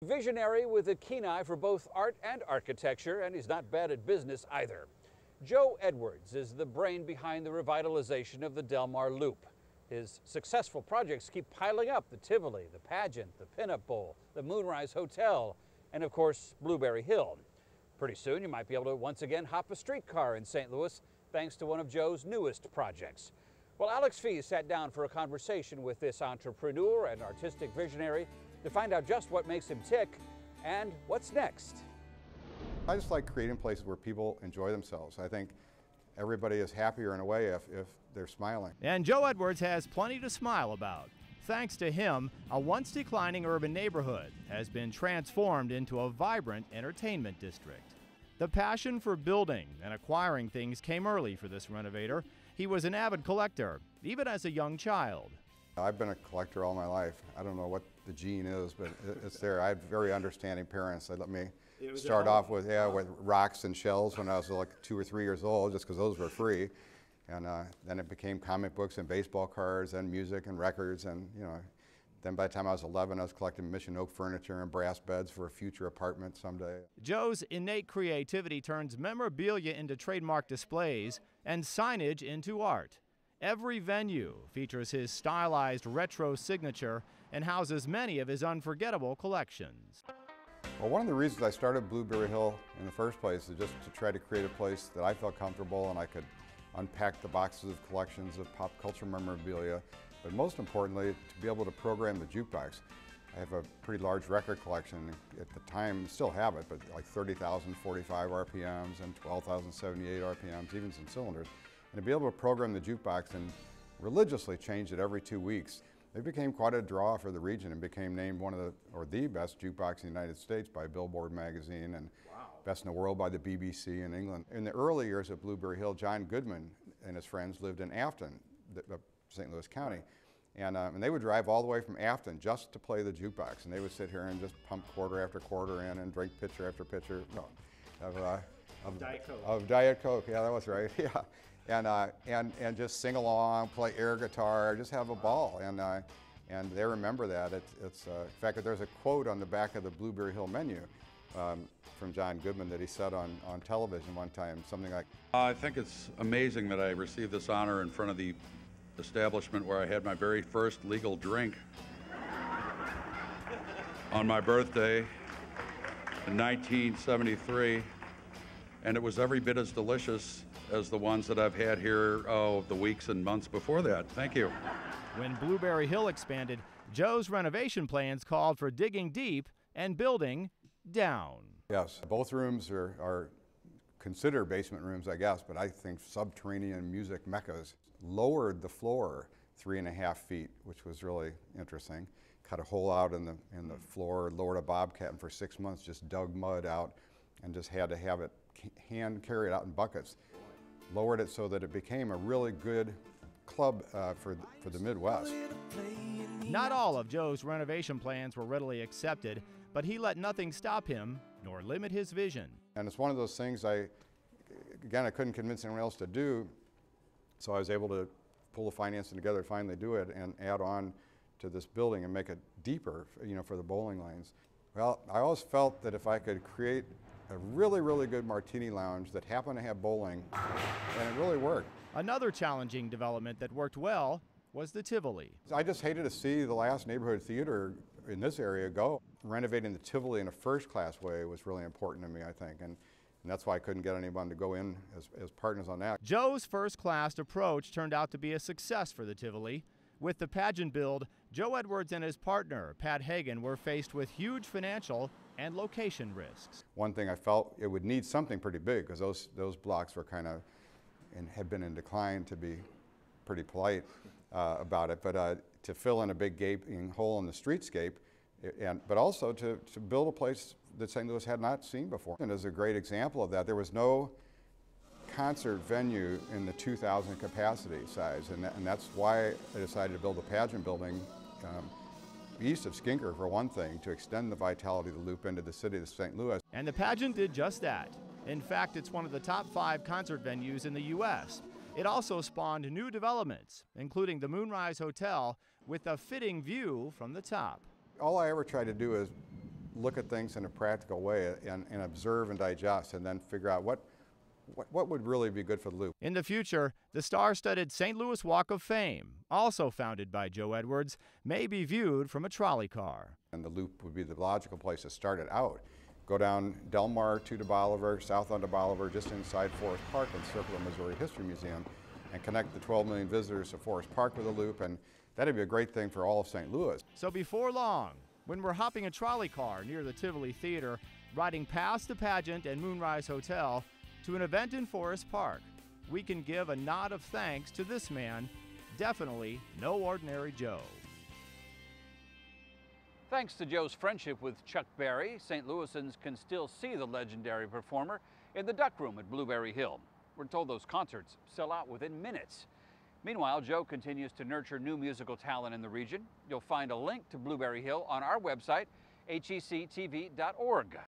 Visionary with a keen eye for both art and architecture, and he's not bad at business either. Joe Edwards is the brain behind the revitalization of the Del Mar Loop. His successful projects keep piling up: the Tivoli, the Pageant, the Pinup Bowl, the Moonrise Hotel, and of course, Blueberry Hill. Pretty soon you might be able to once again hop a streetcar in St. Louis thanks to one of Joe's newest projects. Well, Alex Fee sat down for a conversation with this entrepreneur and artistic visionary to find out just what makes him tick and what's next. I just like creating places where people enjoy themselves. I think everybody is happier in a way if they're smiling. And Joe Edwards has plenty to smile about. Thanks to him, a once declining urban neighborhood has been transformed into a vibrant entertainment district. The passion for building and acquiring things came early for this renovator. He was an avid collector, even as a young child. I've been a collector all my life. I don't know what the gene is, but it's there. I had very understanding parents. They let me start off with rocks and shells when I was like 2 or 3 years old, just because those were free. And then it became comic books and baseball cards and music and records. And then by the time I was 11, I was collecting Mission Oak furniture and brass beds for a future apartment someday. Joe's innate creativity turns memorabilia into trademark displays and signage into art. Every venue features his stylized retro signature and houses many of his unforgettable collections. Well, one of the reasons I started Blueberry Hill in the first place is just to try to create a place that I felt comfortable and I could unpack the boxes of collections of pop culture memorabilia, but most importantly, to be able to program the jukebox. I have a pretty large record collection. At the time, still have it, but like 30,045 RPMs and 12,078 RPMs, even some cylinders. And to be able to program the jukebox and religiously change it every 2 weeks, it became quite a draw for the region and became named one of the best jukebox in the United States by Billboard magazine and best in the world by the BBC in England. In the early years at Blueberry Hill, John Goodman and his friends lived in Afton, St. Louis County. And they would drive all the way from Afton just to play the jukebox. And they would sit here and just pump quarter after quarter in and drink pitcher after pitcher of Diet Coke. Of Diet Coke, yeah, that was right, yeah. And just sing along, play air guitar, just have a ball. And they remember that. In fact, there's a quote on the back of the Blueberry Hill menu from John Goodman that he said on television one time, something like, I think it's amazing that I received this honor in front of the establishment where I had my very first legal drink on my birthday in 1973, and it was every bit as delicious as the ones that I've had here, the weeks and months before that. Thank you. When Blueberry Hill expanded, Joe's renovation plans called for digging deep and building down. Yes, both rooms are considered basement rooms, I guess, but I think subterranean music meccas. Lowered the floor 3.5 feet, which was really interesting. Cut a hole out in the floor, lowered a bobcat, and for 6 months just dug mud out and just had to have it hand carried out in buckets. Lowered it so that it became a really good club for the Midwest. Not all of Joe's renovation plans were readily accepted, but he let nothing stop him nor limit his vision. And it's one of those things I couldn't convince anyone else to do, so I was able to pull the financing together, finally do it, and add on to this building and make it deeper, for the bowling lanes. Well, I always felt that if I could create a really, really good martini lounge that happened to have bowling, and it really worked. Another challenging development that worked well was the Tivoli. I just hated to see the last neighborhood theater in this area go. Renovating the Tivoli in a first-class way was really important to me, I think, and that's why I couldn't get anyone to go in as partners on that. Joe's first-class approach turned out to be a success for the Tivoli. With the pageant build, Joe Edwards and his partner, Pat Hagan, were faced with huge financial and location risks. One thing I felt it would need something pretty big, because those blocks were kind of, and had been in decline, to be pretty polite about it, but to fill in a big gaping hole in the streetscape, but also to build a place that St. Louis had not seen before. And as a great example of that, there was no concert venue in the 2,000 capacity size, and that's why I decided to build a pageant building east of Skinker, for one thing, to extend the vitality of the loop into the city of St. Louis. And the pageant did just that. In fact, it's one of the top 5 concert venues in the U.S. It also spawned new developments, including the Moonrise Hotel, with a fitting view from the top. All I ever try to do is look at things in a practical way and observe and digest and then figure out what would really be good for the loop. In the future, the star-studded St. Louis Walk of Fame, also founded by Joe Edwards, may be viewed from a trolley car. And the loop would be the logical place to start it out. Go down Delmar to Bolivar, south onto Bolivar, just inside Forest Park, and circle the Missouri History Museum, and connect the 12 million visitors to Forest Park with a loop, and that'd be a great thing for all of St. Louis. So before long, when we're hopping a trolley car near the Tivoli Theater, riding past the pageant and Moonrise Hotel to an event in Forest Park, we can give a nod of thanks to this man, definitely no ordinary Joe. Thanks to Joe's friendship with Chuck Berry, St. Louisans can still see the legendary performer in the Duck Room at Blueberry Hill. We're told those concerts sell out within minutes. Meanwhile, Joe continues to nurture new musical talent in the region. You'll find a link to Blueberry Hill on our website, hectv.org.